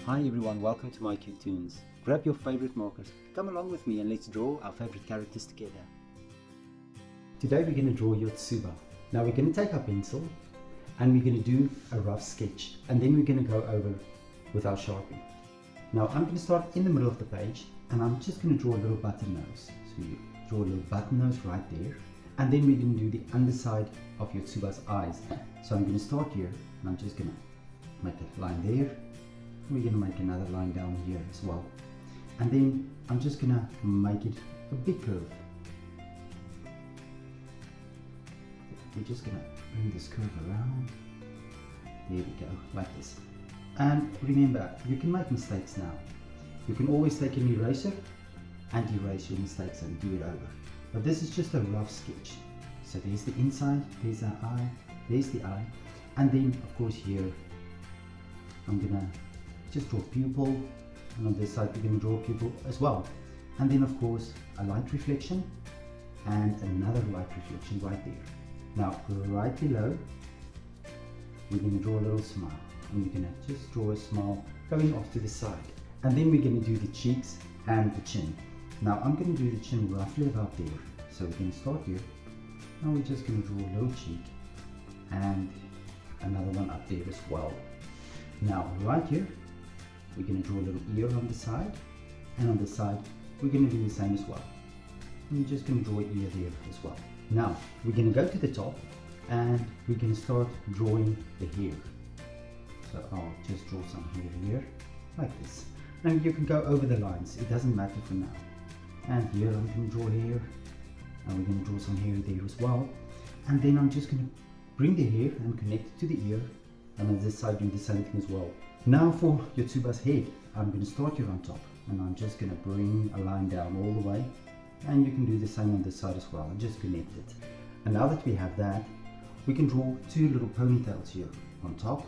Hi everyone, welcome to My Cartoons. Grab your favorite markers, come along with me and let's draw our favorite characters together. Today we're going to draw Yotsuba. Now we're going to take our pencil and we're going to do a rough sketch and then we're going to go over with our Sharpie. Now I'm going to start in the middle of the page and I'm just going to draw a little button nose. So you draw a little button nose right there and then we're going to do the underside of Yotsuba's eyes. So I'm going to start here and I'm just going to make a line there. We're going to make another line down here as well. And then I'm just going to make it a big curve. We're just going to bring this curve around. There we go, like this. And remember, you can make mistakes now. You can always take an eraser and erase your mistakes and do it over. But this is just a rough sketch. So there's the inside, there's our eye, there's the eye. And then of course here, I'm going to just draw pupil, and on this side we're going to draw pupil as well. And then of course a light reflection and another light reflection right there. Now right below we're going to draw a little smile, and we're going to just draw a smile going off to the side. And then we're going to do the cheeks and the chin. Now I'm going to do the chin roughly about there. So we're going to start here. Now we're just going to draw a little cheek and another one up there as well. Now right here we're going to draw a little ear on the side, and on the side we're going to do the same as well. And we're just going to draw an ear there as well. Now we're going to go to the top and we're going to start drawing the hair. So I'll just draw some hair here like this. Now you can go over the lines, it doesn't matter for now. And here I'm going to draw hair, and we're going to draw some hair there as well. And then I'm just going to bring the hair and connect it to the ear, and on this side do the same thing as well. Now for Yotsuba's head, I'm going to start here on top and I'm just going to bring a line down all the way, and you can do the same on this side as well and just connect it. And now that we have that, we can draw two little ponytails here on top,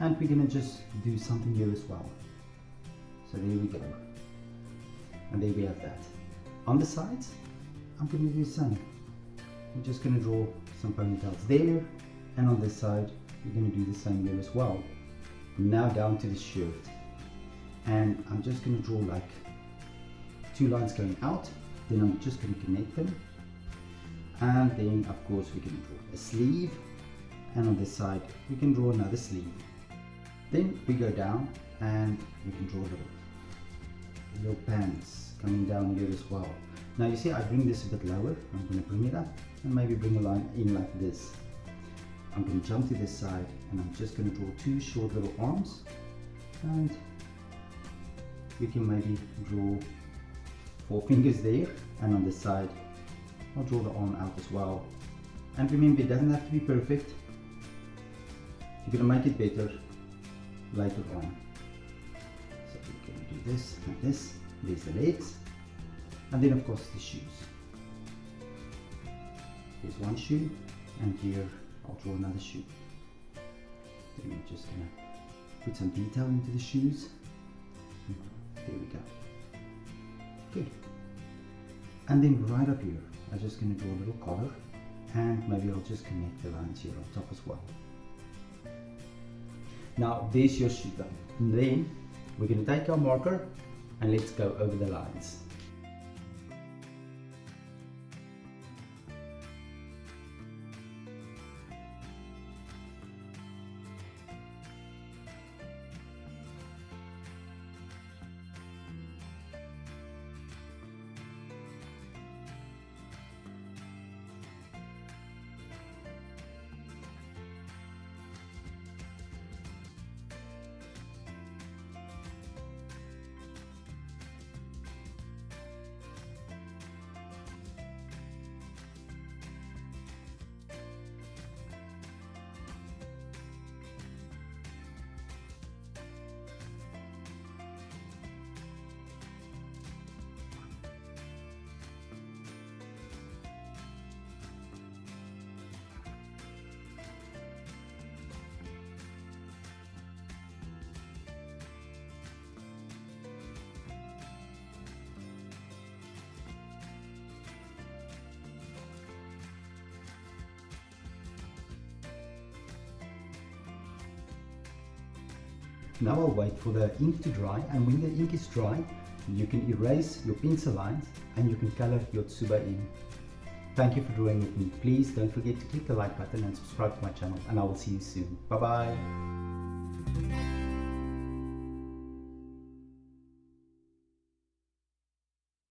and we're going to just do something here as well. So there we go, and there we have that. On the sides I'm going to do the same. I'm just going to draw some ponytails there, and on this side we're going to do the same there as well. Now down to the shirt, and I'm just going to draw like two lines going out, then I'm just going to connect them, and then of course we can draw a sleeve, and on this side we can draw another sleeve. Then we go down and we can draw little pants coming down here as well. Now you see I bring this a bit lower, I'm going to bring it up and maybe bring a line in like this. I'm going to jump to this side and I'm just going to draw two short little arms, and we can maybe draw 4 fingers there, and on this side I'll draw the arm out as well. And remember, it doesn't have to be perfect, you're going to make it better later on. So we're going to do this and this, there's the legs, and then of course the shoes. Here's one shoe, and here I'll draw another shoe. Then we're just going to put some detail into the shoes. There we go. Good. And then right up here, I'm just going to draw a little collar, and maybe I'll just connect the lines here on top as well. Now there's your shoe done. And then we're going to take our marker and let's go over the lines. Now I'll wait for the ink to dry, and when the ink is dry, you can erase your pencil lines and you can color your Tsuba in. Thank you for drawing with me. Please don't forget to click the like button and subscribe to my channel, and I will see you soon. Bye bye.